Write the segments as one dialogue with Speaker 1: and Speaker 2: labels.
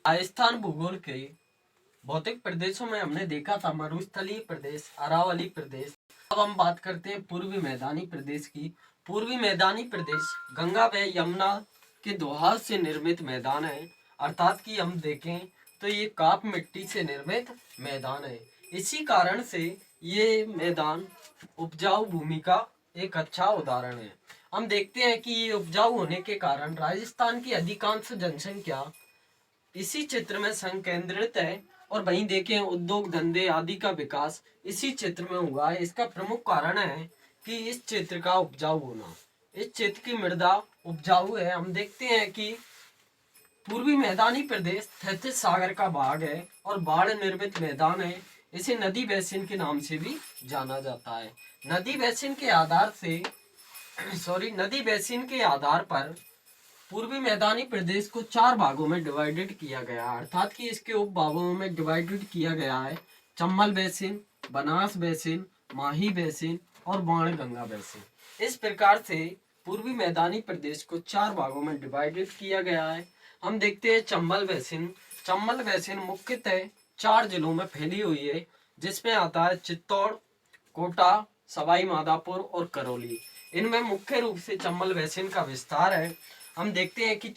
Speaker 1: राजस्थान भूगोल के भौतिक प्रदेशों में हमने देखा था मरुस्थलीय प्रदेश, अरावली प्रदेश। अब हम बात करते हैं पूर्वी मैदानी प्रदेश की। पूर्वी मैदानी प्रदेश गंगा व यमुना के दोहार से निर्मित मैदान है, अर्थात कि हम देखें तो ये काप मिट्टी से निर्मित मैदान है। इसी कारण से ये मैदान उपजाऊ भूमि का एक अच्छा उदाहरण है। हम देखते हैं कि ये उपजाऊ होने के कारण राजस्थान की अधिकांश जनसंख्या इसी क्षेत्र में संकेंद्रित है, और वहीं देखें उद्योग धंधे आदि का विकास इसी क्षेत्र में हुआ है। इसका प्रमुख कारण है कि इस क्षेत्र का उपजाऊ होना। इस क्षेत्र की मृदा उपजाऊ है। हम देखते हैं कि पूर्वी मैदानी प्रदेश तैतीस सागर का भाग है और बाढ़ निर्मित मैदान है। इसे नदी बेसिन के नाम से भी जाना जाता है। नदी बेसिन के आधार पर पूर्वी मैदानी प्रदेश को 4 भागों में डिवाइडेड किया गया, अर्थात कि इसके उप भागों में डिवाइडेड किया गया है। चंबल बेसिन, बनास बेसिन, माही बेसिन और बाणगंगा बेसिन। इस प्रकार से पूर्वी मैदानी प्रदेश को 4 भागों में डिवाइडेड किया गया है। हम देखते हैं चंबल बेसिन। चंबल बेसिन मुख्यतः 4 जिलों में फैली हुई है, जिसमें आता है चित्तौड़, कोटा, सवाई माधोपुर और करौली। इनमें मुख्य रूप से चंबल बेसिन का विस्तार है। हम देखते हैं कि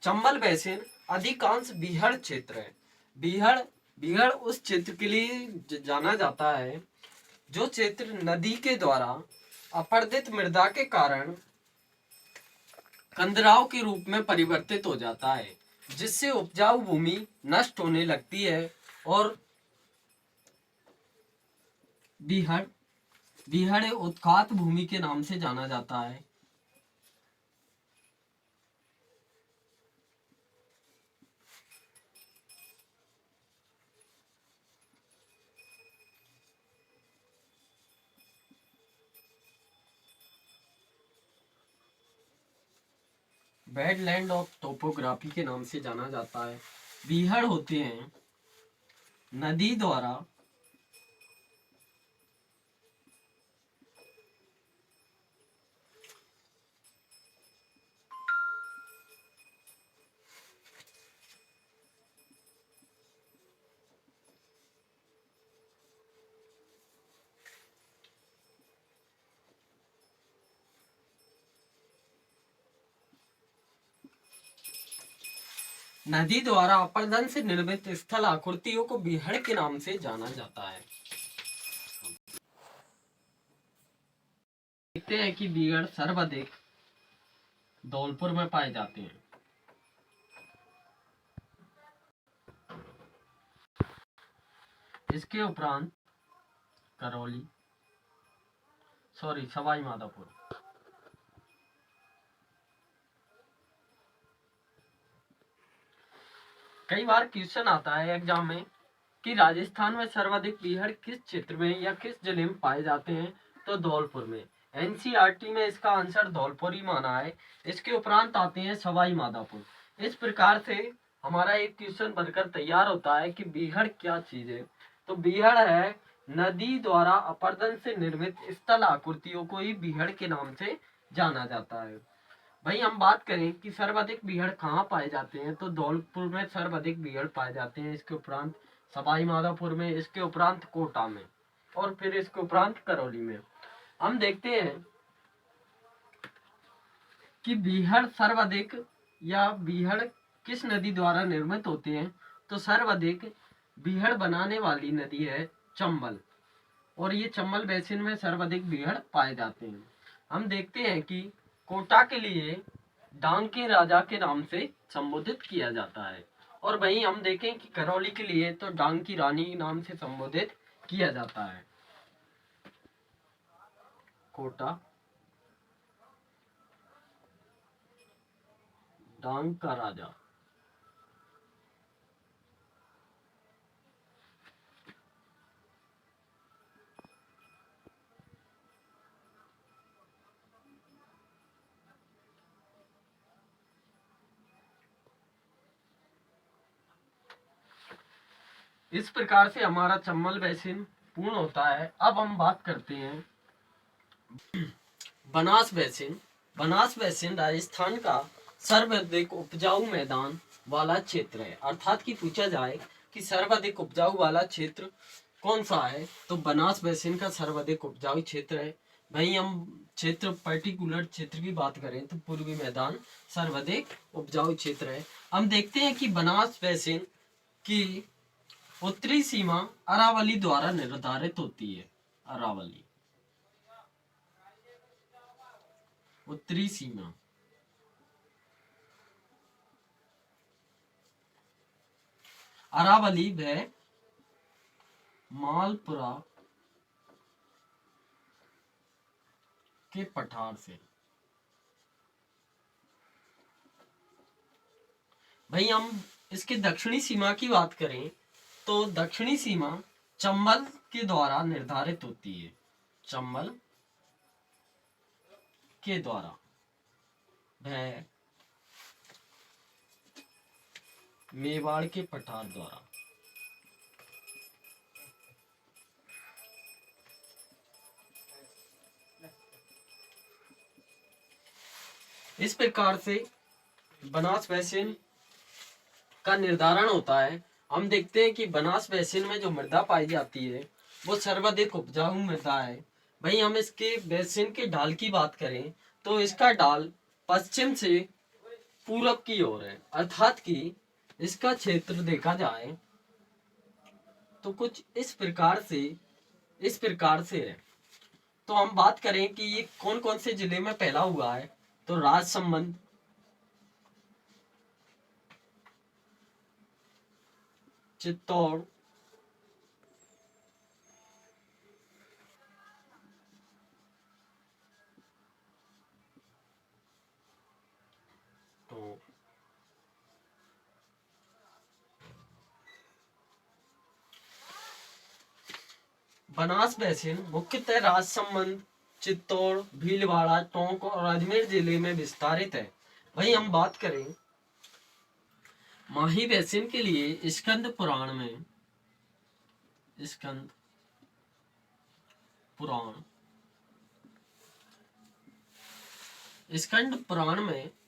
Speaker 1: चंबल बेसिन अधिकांश बीहड़ क्षेत्र है। बीहड़ उस क्षेत्र के लिए जाना जाता है जो क्षेत्र नदी के द्वारा अपरदित मृदा के कारण कंदराव के रूप में परिवर्तित हो जाता है, जिससे उपजाऊ भूमि नष्ट होने लगती है। और बीहड़ उत्खात भूमि के नाम से जाना जाता है। बैडलैंड ऑफ टोपोग्राफी के नाम से जाना जाता है। बीहड़ होते हैं नदी द्वारा अपरदन से निर्मित स्थल आकृतियों को बीहड़ के नाम से जाना जाता है। देखते हैं कि बीहड़ सर्वाधिक धौलपुर में पाए जाते हैं। इसके उपरांत करौली, सवाई माधोपुर। कई बार क्वेश्चन आता है एग्जाम में कि राजस्थान में सर्वाधिक बीहड़ किस क्षेत्र में या किस जिले में पाए जाते हैं, तो धौलपुर में। एनसीईआरटी में इसका आंसर धौलपुर ही माना है। इसके उपरांत आते हैं सवाई माधोपुर। इस प्रकार से हमारा एक क्वेश्चन बनकर तैयार होता है कि बीहड़ क्या चीज है। तो बीहड़ है नदी द्वारा अपरदन से निर्मित स्थल आकृतियों को ही बीहड़ के नाम से जाना जाता है। भाई हम बात करें कि सर्वाधिक बीहड़ कहाँ पाए जाते हैं, तो धौलपुर में सर्वाधिक बीहड़ पाए जाते हैं। इसके उपरांत सवाई माधोपुर में, इसके उपरांत कोटा में, और फिर इसके उपरांत करौली में। हम देखते हैं कि बीहड़ सर्वाधिक या बीहड़ किस नदी द्वारा निर्मित होते हैं, तो सर्वाधिक बीहड़ बनाने वाली नदी है चंबल, और ये चंबल बेसिन में सर्वाधिक बीहड़ पाए जाते हैं। हम देखते हैं कि कोटा के लिए डांग के राजा के नाम से संबोधित किया जाता है, और वहीं हम देखें कि करौली के लिए तो डांग की रानी नाम से संबोधित किया जाता है। कोटा डांग का राजा। इस प्रकार से हमारा चंबल बेसिन पूर्ण होता है। अब हम बात करते हैं बनास बेसिन। बनास बेसिन राजस्थान का सर्वाधिक उपजाऊ मैदान वाला क्षेत्र है। अर्थात कि पूछा जाए कि सर्वाधिक उपजाऊ वाला क्षेत्र कौन सा है, तो बनास बेसिन का सर्वाधिक उपजाऊ क्षेत्र है। भाई हम क्षेत्र पर्टिकुलर क्षेत्र की बात करें तो पूर्वी मैदान सर्वाधिक उपजाऊ क्षेत्र है। हम देखते हैं कि बनास बेसिन की उत्तरी सीमा अरावली द्वारा निर्धारित होती है। अरावली उत्तरी सीमा अरावली व मालपुरा के पठार से। भाई हम इसके दक्षिणी सीमा की बात करें तो दक्षिणी सीमा चंबल के द्वारा निर्धारित होती है। चंबल के द्वारा वह मेवाड़ के पठार द्वारा। इस प्रकार से बनास बेसिन का निर्धारण होता है। हम देखते हैं कि बनास बेसिन में जो मृदा पाई जाती है वो सर्वाधिक उपजाऊ मृदा है। भाई हम इसके बेसिन के ढाल की बात करें तो इसका ढाल पश्चिम से पूरब की ओर है। अर्थात कि इसका क्षेत्र देखा जाए तो कुछ इस प्रकार से है। तो हम बात करें कि ये कौन कौन से जिले में फैला हुआ है, तो राजसमंद, चित्तौड़, तो बनास बेसिन मुख्यतः राजसमंद, चित्तौड़, भीलवाड़ा, टोंक और अजमेर जिले में विस्तारित है। वहीं हम बात करें माही बेसिन के लिए स्कंद पुराण में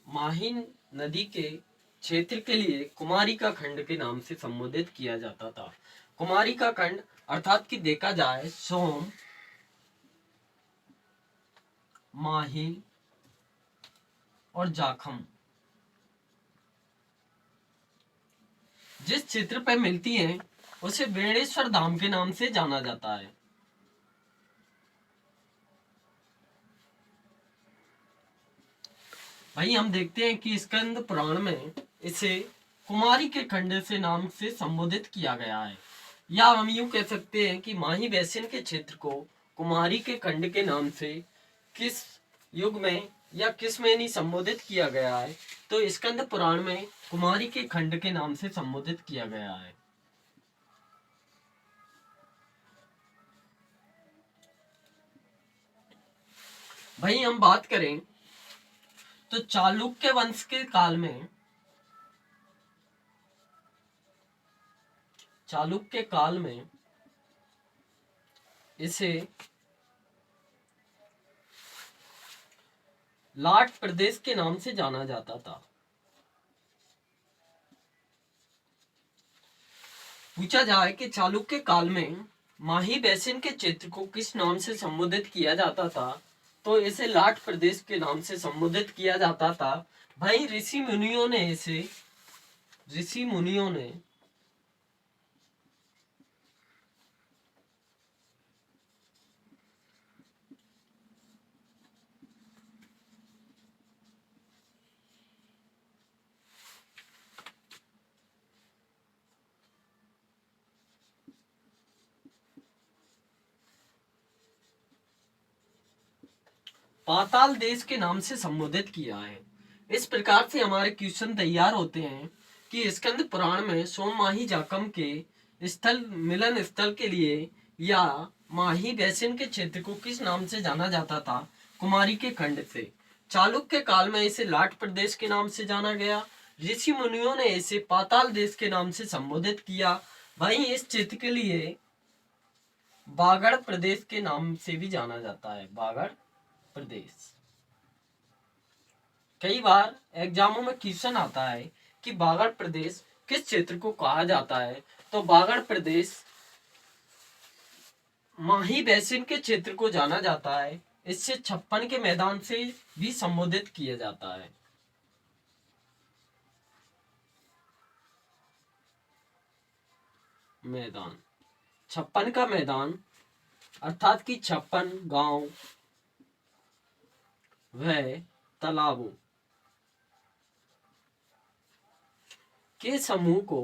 Speaker 1: माही नदी के क्षेत्र के लिए कुमारी का खंड के नाम से संबोधित किया जाता था। कुमारी का खंड अर्थात कि देखा जाए सोम, माही और जाखम जिस क्षेत्र पर मिलती हैं उसे बेणेश्वर धाम के नाम से जाना जाता है। भाई हम देखते हैं कि स्कंद पुराण में इसे कुमारी के खंड से नाम से संबोधित किया गया है, या हम यूं कह सकते हैं कि माही बेसिन के क्षेत्र को कुमारी के खंड के नाम से किस युग में या किस में नहीं संबोधित किया गया है, तो स्कंद पुराण में कुमारी के खंड के नाम से संबोधित किया गया है। भाई हम बात करें तो चालुक्य वंश के काल में इसे लाट प्रदेश के नाम से जाना जाता था। पूछा जाए कि चालुक्य काल में माही बेसिन के क्षेत्र को किस नाम से संबोधित किया जाता था, तो इसे लाट प्रदेश के नाम से संबोधित किया जाता था। भाई ऋषि मुनियों ने पाताल देश के नाम से संबोधित किया है। इस प्रकार से हमारे क्वेश्चन तैयार होते हैं कि स्कंद पुराण में सोम माही जाकम के स्थल मिलन स्थल के लिए या माही बेसिन के क्षेत्र को किस नाम से जाना जाता था, कुमारी के खंड से। चालुक्य काल में इसे लाट प्रदेश के नाम से जाना गया। ऋषि मुनियों ने इसे पाताल देश के नाम से संबोधित किया। वहीं इस क्षेत्र के लिए बागड़ प्रदेश के नाम से भी जाना जाता है। बागड़ प्रदेश। कई बार एग्जामों में क्वेश्चन आता है कि बागड़ प्रदेश किस क्षेत्र को कहा जाता है, तो बागड़ प्रदेश माही बेसिन के क्षेत्र को जाना जाता है। इससे छप्पन के मैदान से भी संबोधित किया जाता है। मैदान, छप्पन का मैदान अर्थात कि छप्पन गांव व तालाबों के समूह को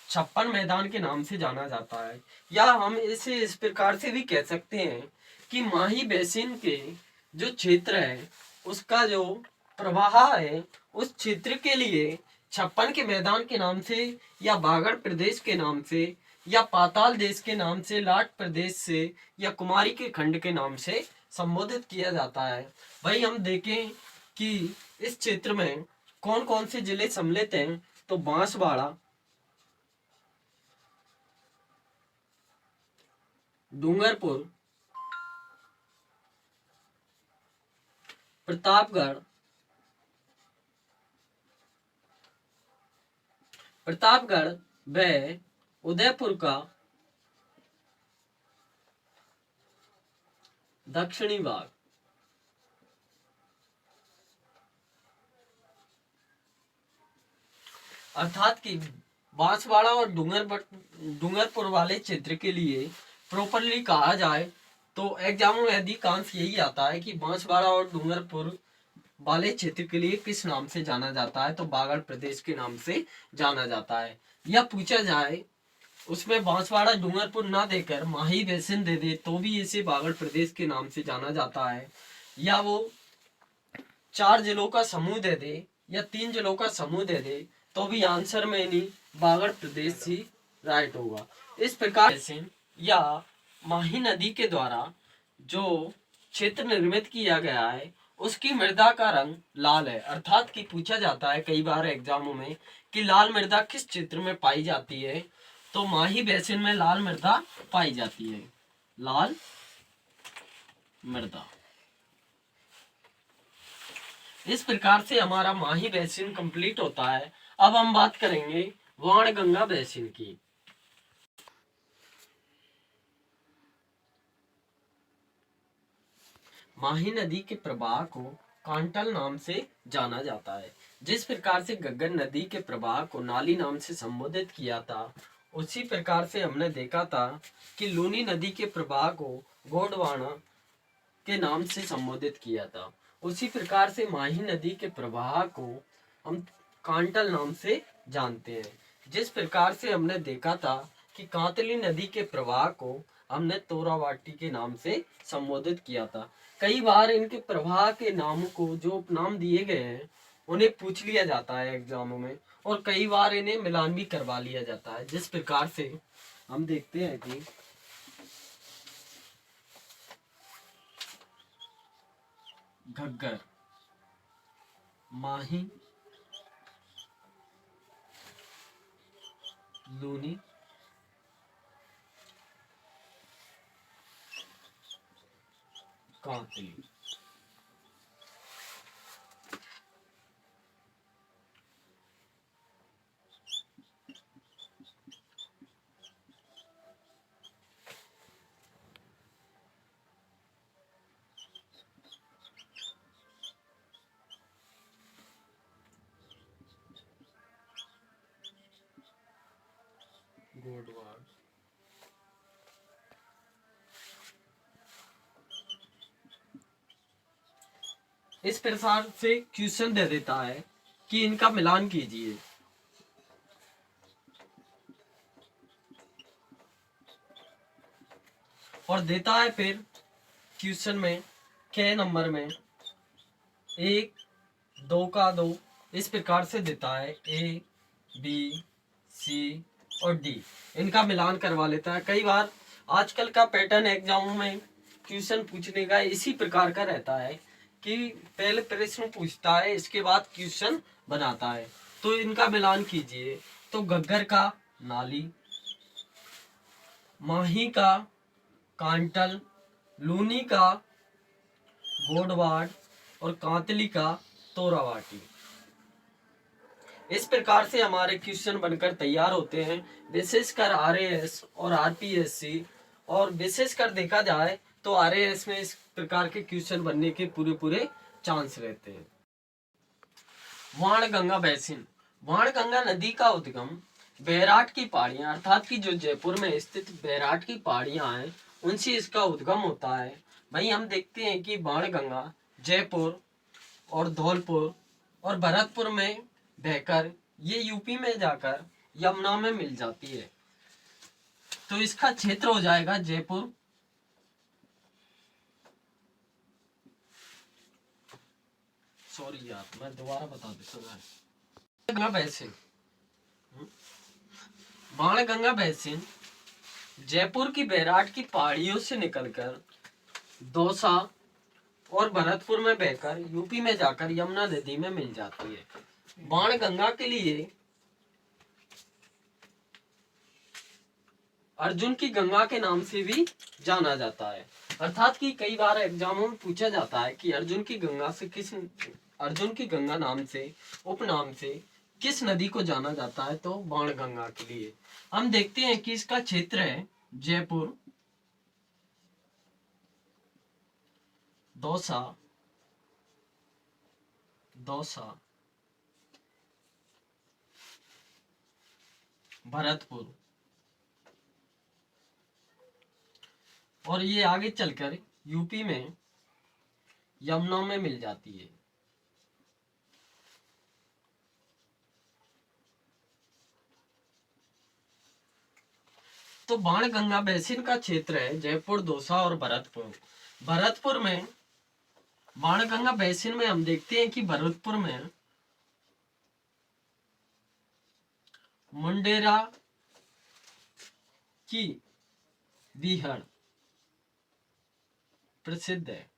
Speaker 1: छप्पन मैदान के नाम से जाना जाता है। या हम इसे इस प्रकार से भी कह सकते हैं कि माही बेसिन के जो क्षेत्र है उसका जो प्रवाह है उस क्षेत्र के लिए छप्पन के मैदान के नाम से या बागड़ प्रदेश के नाम से या पाताल देश के नाम से, लाट प्रदेश से या कुमारी के खंड के नाम से संबोधित किया जाता है। भाई हम देखें कि इस क्षेत्र में कौन कौन से जिले सम्मिलित हैं, तो बांसवाड़ा, डूंगरपुर, प्रतापगढ़, व उदयपुर का दक्षिणी भाग, अर्थात कि बांसवाड़ा और डूंगरपुर वाले क्षेत्र के लिए प्रॉपरली कहा जाए तो एग्जाम में अधिकांश यही आता है कि बांसवाड़ा और डूंगरपुर वाले क्षेत्र के लिए किस नाम से जाना जाता है, तो बागड़ प्रदेश के नाम से जाना जाता है। या पूछा जाए उसमें बांसवाड़ा डूंगरपुर ना देकर माही बेसिन दे दे तो भी इसे बागड़ प्रदेश के नाम से जाना जाता है। या वो 4 जिलों का समूह दे दे या 3 जिलों का समूह दे दे तो भी आंसर में नहीं बागड़ प्रदेश ही राइट होगा। इस प्रकार बेसिन या माही नदी के द्वारा जो क्षेत्र निर्मित किया गया है उसकी मृदा का रंग लाल है। अर्थात कि पूछा जाता है कई बार एग्जामों में कि लाल मृदा किस क्षेत्र में पाई जाती है, तो माही बेसिन में लाल मृदा पाई जाती है। लाल मृदा। इस प्रकार से हमारा माही बेसिन कंप्लीट होता है। अब हम बात करेंगे वाणगंगा बेसिन की। माही नदी के प्रवाह को कांटल नाम से जाना जाता है। जिस प्रकार से गग्गर नदी के प्रवाह को नाली नाम से संबोधित किया था, उसी प्रकार से हमने देखा था कि लूनी नदी के प्रवाह को गोंडवाना के नाम से संबोधित किया था। उसी प्रकार से माही नदी के प्रवाह को हम कांटल नाम से जानते हैं। जिस प्रकार से हमने देखा था कि कांतली नदी के प्रवाह को हमने तोरावाटी के नाम से संबोधित किया था। कई बार इनके प्रवाह के नाम को जो नाम दिए गए हैं उन्हें पूछ लिया जाता है एग्जामों में, और कई बार इन्हें मिलान भी करवा लिया जाता है। जिस प्रकार से हम देखते हैं कि घग्गर, माही, लूनी, कांतली। गोडवाल। इस प्रकार से क्वेश्चन दे देता है कि इनका मिलान कीजिए। और देता है फिर क्वेश्चन में के नंबर में 1, 2 का 2 इस प्रकार से देता है। ए, बी, सी और डी इनका मिलान करवा लेता है। कई बार आजकल का पैटर्न एग्जाम में क्वेश्चन पूछने का इसी प्रकार का रहता है कि पहले प्रश्न पूछता है, इसके बाद क्वेश्चन बनाता है। तो इनका मिलान कीजिए। तो घग्गर का नाली, माही का कांटल, लूनी का गोडवाड़ और कांतली का तोरावाटी। इस प्रकार से हमारे क्वेश्चन बनकर तैयार होते हैं, विशेषकर आरएएस और आरपीएससी। और विशेषकर देखा जाए तो आरएएस में इस प्रकार के क्वेश्चन बनने के पूरे पूरे चांस रहते हैं। वाणगंगा बेसिन। वाणगंगा नदी का उद्गम बैराट की पहाड़ियां अर्थात की जो जयपुर में स्थित बैराट की पहाड़ियां हैं उनसे इसका उद्गम होता है। भाई हम देखते हैं कि बाणगंगा जयपुर और धौलपुर और भरतपुर में बहकर ये यूपी में जाकर यमुना में मिल जाती है। तो इसका क्षेत्र हो जाएगा जयपुर, सॉरी यार मैं दोबारा बता देता हूँ। गंगा बेसिन, बाणगंगा बेसिन जयपुर की बैराट की पहाड़ियों से निकलकर दौसा और भरतपुर में बहकर यूपी में जाकर यमुना नदी में मिल जाती है। बाणगंगा के लिए अर्जुन की गंगा के नाम से भी जाना जाता है। अर्थात कि कई बार एग्जामों में पूछा जाता है कि अर्जुन की गंगा नाम से उपनाम से किस नदी को जाना जाता है, तो बाणगंगा के लिए। हम देखते हैं कि इसका क्षेत्र है जयपुर, दौसा भरतपुर और ये आगे चलकर यूपी में यमुना में मिल जाती है। तो बाणगंगा बेसिन का क्षेत्र है जयपुर, दौसा और भरतपुर। भरतपुर में बाणगंगा बेसिन में हम देखते हैं कि भरतपुर में मुंडेरा की बीहड़ प्रसिद्ध है।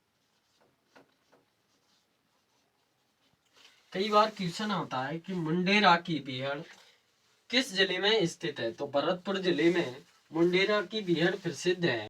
Speaker 1: कई बार क्वेश्चन आता है कि मुंडेरा की बीहड़ किस जिले में स्थित है, तो भरतपुर जिले में मुंडेरा की बीहड़ प्रसिद्ध है।